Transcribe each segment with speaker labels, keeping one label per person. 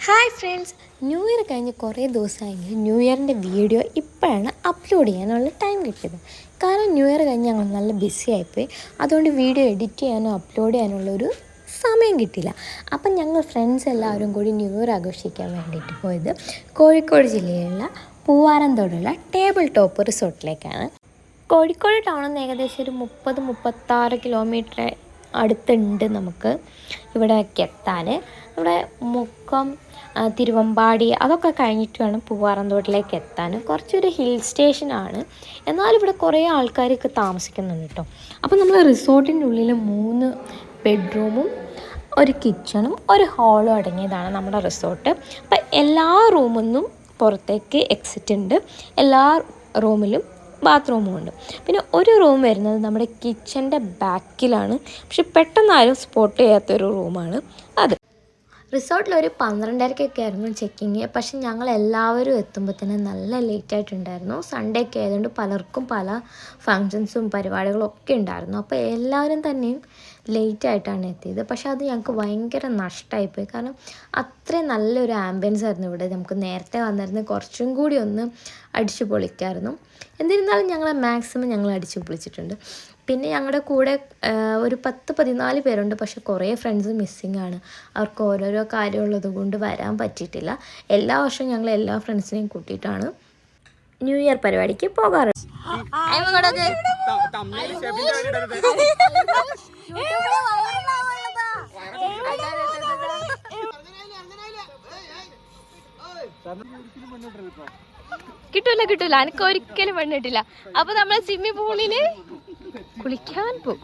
Speaker 1: Hi friends, new year കഴിഞ്ഞ് കുറേ ദിവസമായെങ്കിലും new ഇയറിൻ്റെ video ഇപ്പോഴാണ് അപ്ലോഡ് ചെയ്യാനുള്ള ടൈം കിട്ടിയത്. കാരണം ന്യൂ ഇയർ കഴിഞ്ഞ് ഞങ്ങൾ നല്ല ബിസി ആയിപ്പോയി. അതുകൊണ്ട് വീഡിയോ എഡിറ്റ് ചെയ്യാനോ അപ്ലോഡ് ചെയ്യാനുള്ളൊരു സമയം കിട്ടിയില്ല. അപ്പം ഞങ്ങൾ ഫ്രണ്ട്സ് എല്ലാവരും കൂടി ന്യൂ ഇയർ ആഘോഷിക്കാൻ വേണ്ടിയിട്ട് പോയത് കോഴിക്കോട് ജില്ലയിലുള്ള പൂവാരംതോടുള്ള ടേബിൾ ടോപ്പ് റിസോർട്ടിലേക്കാണ്. കോഴിക്കോട് ടൗണിൽ നിന്ന് ഏകദേശം ഒരു 30-36 കിലോമീറ്റർ അടുത്തുണ്ട് നമുക്ക് ഇവിടേക്ക് എത്താൻ. ഇവിടെ മുക്കം, തിരുവമ്പാടി അതൊക്കെ കഴിഞ്ഞിട്ട് വേണം പൂവാറന്തോട്ടിലേക്ക് എത്താൻ. കുറച്ചൊരു ഹിൽ സ്റ്റേഷനാണ്, എന്നാലും ഇവിടെ കുറേ ആൾക്കാരൊക്കെ താമസിക്കുന്നുണ്ട് കേട്ടോ. അപ്പോൾ നമ്മൾ റിസോർട്ടിൻ്റെ ഉള്ളിൽ 3 ബെഡ്റൂമും ഒരു കിച്ചണും ഒരു ഹാളും അടങ്ങിയതാണ് നമ്മുടെ റിസോർട്ട്. അപ്പം എല്ലാ റൂമിൽ നിന്നും പുറത്തേക്ക് എക്സിറ്റ് ഉണ്ട്, എല്ലാ റൂമിലും ബാത്റൂമും ഉണ്ട്. പിന്നെ ഒരു റൂം വരുന്നത് നമ്മുടെ കിച്ചൻ്റെ ബാക്കിലാണ്, പക്ഷെ പെട്ടെന്നാരും സ്പോട്ട് ചെയ്യാത്തൊരു റൂമാണ് അത്. റിസോർട്ടിൽ ഒരു 12:30 ആയിരുന്നു ചെക്കിങ്. പക്ഷെ ഞങ്ങൾ എല്ലാവരും എത്തുമ്പോൾ തന്നെ നല്ല ലേറ്റായിട്ടുണ്ടായിരുന്നു. സൺഡേ ഒക്കെ ആയതുകൊണ്ട് പലർക്കും പല ഫങ്ഷൻസും പരിപാടികളും ഒക്കെ ഉണ്ടായിരുന്നു. അപ്പോൾ എല്ലാവരും തന്നെയും ലേറ്റായിട്ടാണ് എത്തിയത്. പക്ഷെ അത് ഞങ്ങൾക്ക് ഭയങ്കര നഷ്ടമായിപ്പോയി. കാരണം അത്രയും നല്ലൊരു ആംബിയൻസ് ആയിരുന്നു ഇവിടെ. നമുക്ക് നേരത്തെ വന്നിരുന്ന് കുറച്ചും കൂടി ഒന്ന് അടിച്ചു പൊളിക്കായിരുന്നു. എന്നിരുന്നാലും ഞങ്ങൾ മാക്സിമം ഞങ്ങൾ അടിച്ചു പൊളിച്ചിട്ടുണ്ട്. പിന്നെ ഞങ്ങളുടെ കൂടെ ഒരു 10-14 പേരുണ്ട്. പക്ഷെ കുറേ ഫ്രണ്ട്സ് മിസ്സിങ് ആണ്. അവർക്ക് ഓരോരോ കാര്യമുള്ളത് കൊണ്ട് വരാൻ പറ്റിയിട്ടില്ല. എല്ലാ വർഷവും ഞങ്ങൾ എല്ലാ ഫ്രണ്ട്സിനെയും കൂട്ടിയിട്ടാണ് ന്യൂ ഇയർ പരിപാടിക്ക് പോകാറ്. കിട്ടൂല എനിക്ക് ഒരിക്കലും പെണ്ണിട്ടില്ല. അപ്പൊ നമ്മളെ സ്വിമ്മിംഗ് പൂളിന് കുളിക്കാൻ പോകും.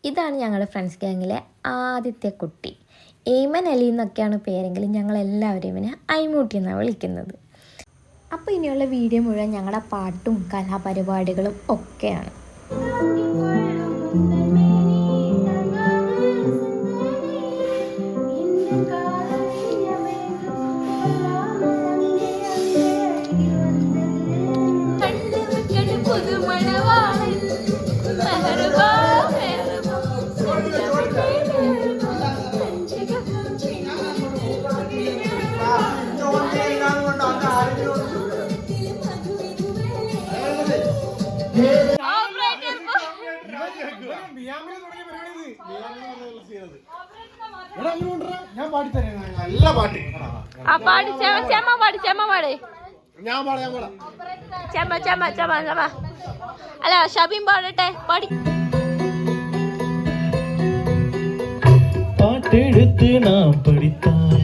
Speaker 1: ഇതാണ് ഞങ്ങളുടെ ഫ്രണ്ട്സ് ഗ്യാങ്ങിലെ ആദ്യത്തെ കുട്ടി. എയ്മൻ അലി എന്നൊക്കെയാണ് പേരെങ്കിലും ഞങ്ങളെല്ലാവരും ഇവനെ ഐമൂട്ടി എന്നാണ് വിളിക്കുന്നത്. അപ്പോൾ ഇനിയുള്ള വീഡിയോ മുഴുവൻ ഞങ്ങളുടെ പാട്ടും കലാപരിപാടികളും ഒക്കെയാണ്. അല്ല ഷബീം പാടട്ടെ, പാടി.
Speaker 2: പാട്ടെടുത്ത് നാം പഠിത്താൽ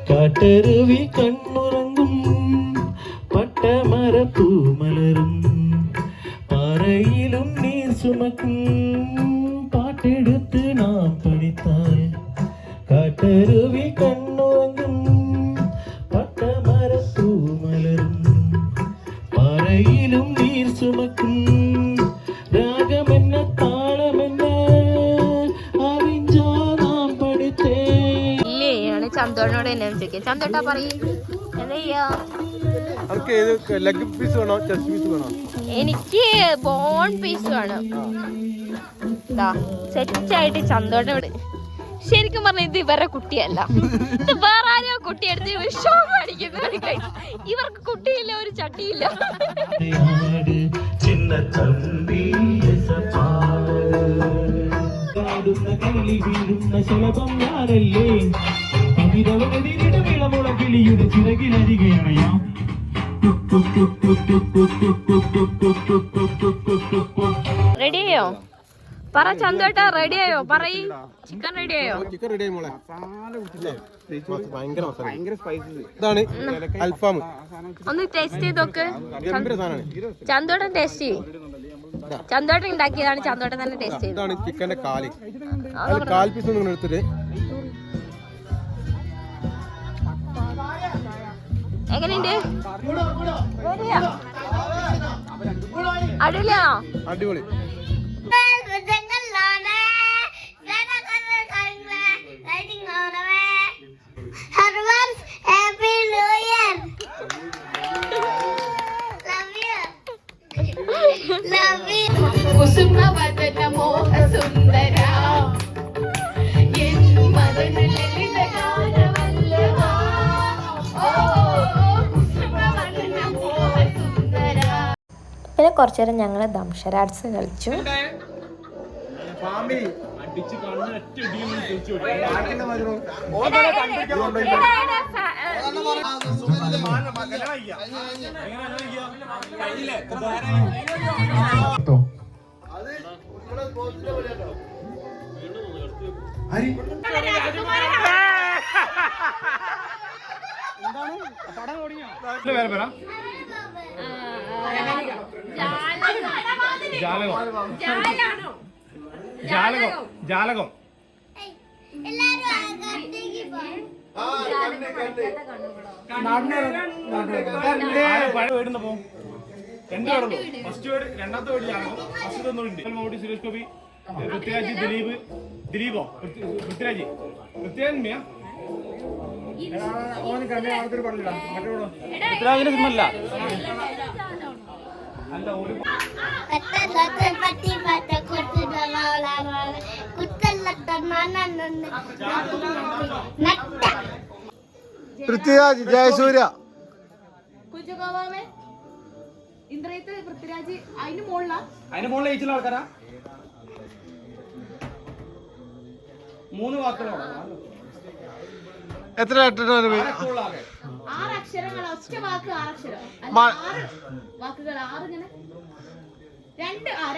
Speaker 2: കാട്ടരുവി കണ്ണുറങ്ങും, പട്ടമരപ്പൂ മലരും, പാറയിലും നീർ സുമക്കും. പാട്ടെടുത്ത് നാം പഠിത്താൽ കാട്ടരുവി കണ്ണുറങ്ങും, പട്ടമരപ്പൂ മലരും, പാറയിലും നീർ സുമക്കും. രാഗമെന്ന താളമെന്ന അറിഞ്ചാതാം പഠിത്തേ.
Speaker 1: ഇല്ലേ ചന്തോടിനോട് എന്നെ ചോദിക്കാം. ചന്തോട്ടാ പറയും എനിക്ക് ബോൺ പീസ് വേണം. സെറ്റായിട്ട് ചന്തോടിനോട്. ശരിക്കും പറഞ്ഞ ഇത് ഇവരുടെ കുട്ടിയല്ല, ഇത് വേറെ ആരോ കുട്ടിയെടുത്ത് ഷോ കാണിക്കുന്നത്. ഇവർക്ക് കുട്ടിയില്ല, ഒരു ചട്ടിയില്ല.
Speaker 2: ചിറകിലരികയാ
Speaker 1: റെഡിയായോ? പറ ചന്തോട്ടാ, റെഡിയായോ? പറയ്. ചിക്കൻ റെഡിയായോ?
Speaker 3: ചിക്കൻ റെഡി ആയി മോളെ. ഇതാണ് അൽഫാം.
Speaker 1: ഒന്ന് ടേസ്റ്റ് ചെയ്ത് നോക്ക്.
Speaker 3: ഗംഭീര സാധനമാണ്.
Speaker 1: ചന്തോട്ടൻ ടേസ്റ്റ് ചെയ്യും. ചന്തോട്ടൻ ഉണ്ടാക്കിയതാണ്, ചന്തോട്ടൻ തന്നെ ടേസ്റ്റ് ചെയ്തു.
Speaker 3: ഇതാണ് ചിക്കന്റെ കാല്. കാൽ പീസ് നിങ്ങൾ എടുത്തിട്ട്
Speaker 1: എങ്ങനെയുണ്ട്? അടിപൊളിയാണോ?
Speaker 3: അടിപൊളി.
Speaker 1: പിന്നെ കുറച്ചു നേരം ഞങ്ങൾ ദംഷരാട്സ് കളിച്ചു.
Speaker 3: ജാലകം രണ്ട് വേർഡുള്ളൂ. ഫസ്റ്റ് വേർഡ്, രണ്ടാമത്തെ വേർഡ് ജാലകം, ഫസ്റ്റ് ഒന്നുണ്ട്. മമ്മൂട്ടി, സുരേഷ് ഗോപി, പൃഥ്വിരാജ്, ദിലീപോ പൃഥ്വിരാജ് പൃഥ്വിരാജിന്റെ സിനിമല്ല. പൃഥ്വിരാജ്, ജയസൂര്യ,
Speaker 4: ഇന്ദ്രയത്ത് പൃഥ്വിരാജ്. അതിന് മുകളിൽ
Speaker 3: ജയിച്ചുള്ള ആൾക്കാരാ. 3 വാക്കുകളാണ്. എത്ര
Speaker 4: 6 അക്ഷരങ്ങൾ. ഒറ്റ വാക്ക് 6 അക്ഷരം. 6 വാക്കുകൾ. 6 ഇങ്ങനെ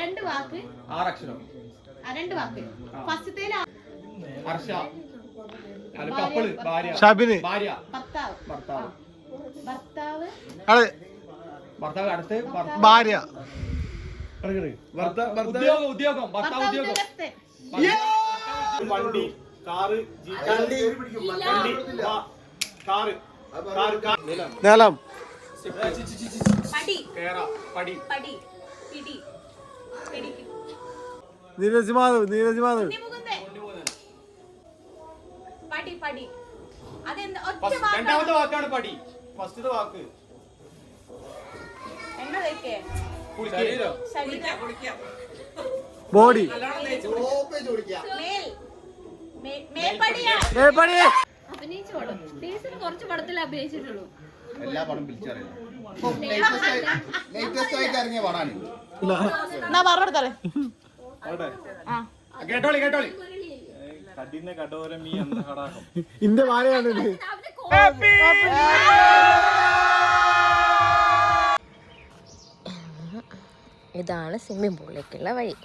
Speaker 4: 2 വാക്ക്
Speaker 3: 6 അക്ഷരം.
Speaker 4: 2 വാക്ക്. ഫസ്റ്റത്തേല്
Speaker 3: ഹർഷ, കപ്പിള്, ഭാര്യ, ഷബിന്, ഭാര്യ,
Speaker 4: ഭർത്താവ്,
Speaker 3: ഭർത്താവ്,
Speaker 4: ഭർത്താവ്,
Speaker 3: ഭർത്താവ്, അടുത്ത് ഭാര്യ, ഉദ്യോഗം, ഉദ്യോഗം, ഭർത്താവ്, ഉദ്യോഗം, വണ്ടി, കാറ്, നിലം, പടി, നീരജ് മാധവ്, നീരജ് മാധവ്,
Speaker 4: പടി.
Speaker 3: രണ്ടാമത്തെ വാക്കാണ് പടി. ഫസ്റ്റത്തെ വാക്ക് ബോഡി,
Speaker 4: കുറച്ച് പടത്തിൽ അഭിനയിച്ചിട്ടുള്ളൂ.
Speaker 3: എല്ലാ പടം പിടിച്ചറിയാം. കേട്ടോളി കേട്ടോളി. ഇന്റെ വാലയാണ്.
Speaker 1: ഇതാണ് സ്വിമ്മിംഗ് പൂളിലേക്കുള്ള വഴി.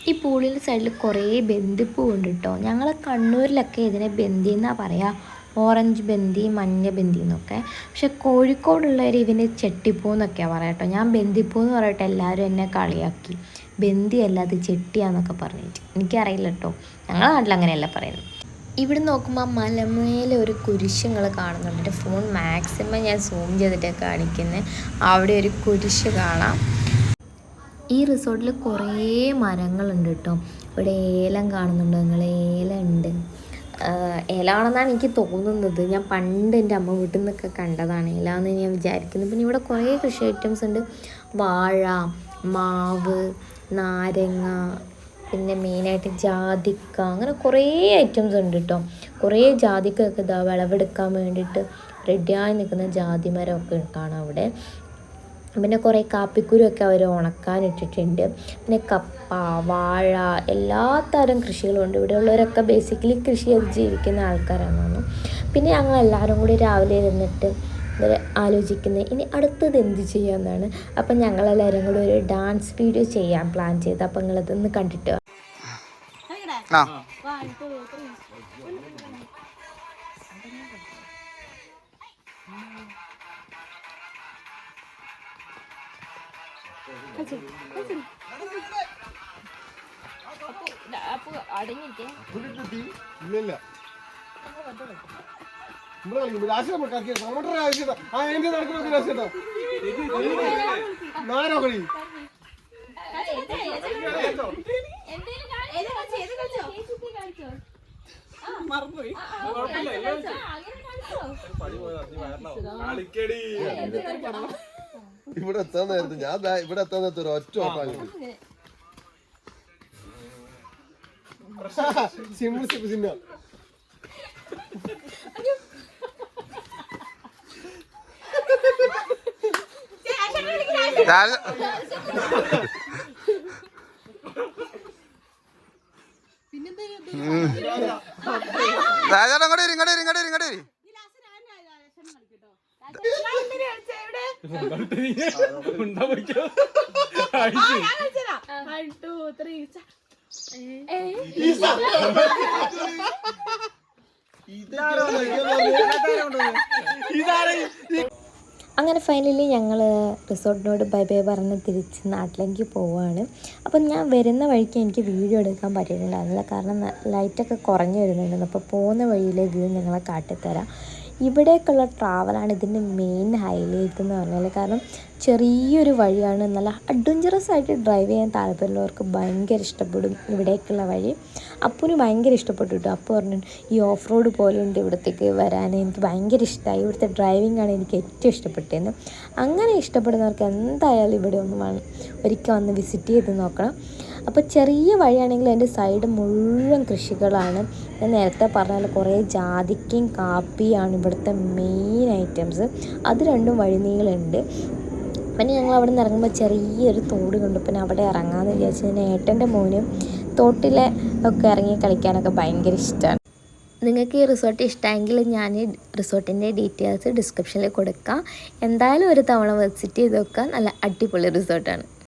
Speaker 1: ഈ പൂളിൻ്റെ സൈഡിൽ കുറേ ബന്ദിപ്പൂ ഉണ്ട് കേട്ടോ. ഞങ്ങൾ കണ്ണൂരിലൊക്കെ ഇതിനെ ബന്ദി എന്നാണ് പറയുക. ഓറഞ്ച് ബന്ദി, മഞ്ഞ ബന്ദി എന്നൊക്കെ. പക്ഷെ കോഴിക്കോടുള്ളവർ ഇതിന് ചെട്ടിപ്പൂ എന്നൊക്കെയാണ് പറയുക കേട്ടോ. ഞാൻ ബന്ദിപ്പൂ എന്ന് പറയട്ടെ, എല്ലാവരും എന്നെ കളിയാക്കി. ബന്ദിയല്ല, അത് ചെട്ടിയാന്നൊക്കെ പറഞ്ഞിട്ട്. എനിക്കറിയില്ല കേട്ടോ, ഞങ്ങളുടെ നാട്ടിൽ അങ്ങനെയല്ല പറയുന്നത്. ഇവിടെ നോക്കുമ്പോൾ മലമേലെ ഒരു കുരിശ് നിങ്ങൾ കാണുന്നുണ്ട്. എൻ്റെ ഫോൺ മാക്സിമം ഞാൻ സൂം ചെയ്തിട്ടാണ് കാണിക്കുന്നത്. അവിടെ ഒരു കുരിശ് കാണാം. ഈ റിസോർട്ടിൽ കുറേ മരങ്ങളുണ്ട് കേട്ടോ. ഇവിടെ ഏലം കാണുന്നുണ്ട് നിങ്ങൾ. ഏലം ഉണ്ട്. ഏലമാണെന്നാണ് എനിക്ക് തോന്നുന്നത്. ഞാൻ പണ്ട് എൻ്റെ അമ്മ വീട്ടിൽ നിന്നൊക്കെ കണ്ടതാണ് ഏലമെന്ന് ഞാൻ വിചാരിക്കുന്നത്. പിന്നെ ഇവിടെ കുറേ കൃഷി ഐറ്റംസ് ഉണ്ട്. വാഴ, മാവ്, നാരങ്ങ, പിന്നെ മെയിനായിട്ട് ജാതിക്ക, അങ്ങനെ കുറേ ഐറ്റംസ് ഉണ്ട് കേട്ടോ. കുറേ ജാതിക്കൊക്കെ ഇതാ വിളവെടുക്കാൻ വേണ്ടിയിട്ട് റെഡിയായി നിൽക്കുന്ന ജാതി മരമൊക്കെ കാണാം അവിടെ. പിന്നെ കുറേ കാപ്പിക്കുരുമൊക്കെ അവർ ഉണക്കാനിട്ടിട്ടുണ്ട്. പിന്നെ കപ്പ, വാഴ, എല്ലാ തരം കൃഷികളുണ്ട്. ഇവിടെയുള്ളവരൊക്കെ ബേസിക്കലി കൃഷി ചെയ്ത് ജീവിക്കുന്ന ആൾക്കാരാണെന്ന് തോന്നുന്നു. പിന്നെ ഞങ്ങൾ എല്ലാവരും കൂടി രാവിലെ ഇരുന്നിട്ട് ആലോചിക്കുന്നത് ഇനി അടുത്തത് എന്ത് ചെയ്യാമെന്നാണ്. അപ്പം ഞങ്ങളെല്ലാവരും കൂടി ഒരു ഡാൻസ് വീഡിയോ ചെയ്യാൻ പ്ലാൻ ചെയ്ത്. അപ്പം നിങ്ങളതൊന്ന് കണ്ടിട്ട് അടങ്ങിയിരിക്കേ.
Speaker 5: ഇവിടെ എത്താൻ നേരത്ത് ഞാൻ ഇവിടെ എത്താൻ നേരത്ത് ഒരു ഒറ്റ ഓട്ടാണ്. സിമ്പിൾ സിമ്പിൾ സിന്ന
Speaker 6: രാജാട്ടം ഇങ്ങോട്ട്
Speaker 1: അങ്ങനെ ഫൈനലി ഞങ്ങൾ റിസോർട്ടിനോട് ബൈ ബൈ പറഞ്ഞ് തിരിച്ച് നാട്ടിലേക്ക് പോവുകയാണ്. അപ്പം ഞാൻ വരുന്ന വഴിക്ക് എനിക്ക് വീഡിയോ എടുക്കാൻ പറ്റിയിട്ടുണ്ടായിരുന്നില്ല, കാരണം ലൈറ്റൊക്കെ കുറഞ്ഞു വരുന്നുണ്ടായിരുന്നു. അപ്പോൾ പോകുന്ന വഴിയിലെ വ്യൂ നിങ്ങളെ കാട്ടിത്തരാം. ഇവിടേക്കുള്ള ട്രാവലാണ് ഇതിൻ്റെ മെയിൻ ഹൈലൈറ്റ് എന്ന് പറഞ്ഞാൽ. കാരണം ചെറിയൊരു വഴിയാണ്, നല്ല അഡ്വഞ്ചറസ് ആയിട്ട് ഡ്രൈവ് ചെയ്യാൻ താല്പര്യമുള്ളവർക്ക് ഭയങ്കര ഇഷ്ടപ്പെടും ഇവിടേക്കുള്ള വഴി. അപ്പൂന് ഭയങ്കര ഇഷ്ടപ്പെട്ടു കേട്ടോ. അപ്പോൾ പറഞ്ഞു ഈ ഓഫ് റോഡ് പോലെ ഉണ്ട് ഇവിടത്തേക്ക് വരാൻ, എനിക്ക് ഭയങ്കര ഇഷ്ടമായി, ഇവിടുത്തെ ഡ്രൈവിംഗ് ആണ് എനിക്ക് ഏറ്റവും ഇഷ്ടപ്പെട്ടതെന്ന്. അങ്ങനെ ഇഷ്ടപ്പെടുന്നവർക്ക് എന്തായാലും ഇവിടെ ഒരിക്കൽ വന്ന് വിസിറ്റ് ചെയ്ത് നോക്കണം. അപ്പോൾ ചെറിയ വഴിയാണെങ്കിൽ അതിൻ്റെ സൈഡ് മുഴുവൻ കൃഷികളാണ്. ഞാൻ നേരത്തെ പറഞ്ഞാൽ കുറേ ജാതിക്കയും കാപ്പിയാണ് ഇവിടുത്തെ മെയിൻ ഐറ്റംസ്. അത് രണ്ടും വഴിനീളുണ്ട്. പിന്നെ ഞങ്ങൾ അവിടെ നിന്ന് ഇറങ്ങുമ്പോൾ ചെറിയൊരു തോട് കണ്ടു. പിന്നെ അവിടെ ഇറങ്ങാമെന്ന് വിചാരിച്ചു. പിന്നെ ഏട്ടൻ്റെ മോനും തോട്ടിലെ ഒക്കെ ഇറങ്ങി കളിക്കാനൊക്കെ ഭയങ്കര ഇഷ്ടമാണ്. നിങ്ങൾക്ക് ഈ റിസോർട്ട് ഇഷ്ടമെങ്കിൽ ഞാൻ റിസോർട്ടിൻ്റെ ഡീറ്റെയിൽസ് ഡിസ്ക്രിപ്ഷനിൽ കൊടുക്കാം. എന്തായാലും ഒരു തവണ വിസിറ്റ് ചെയ്ത് നോക്കാം. നല്ല അടിപൊളി റിസോർട്ടാണ്.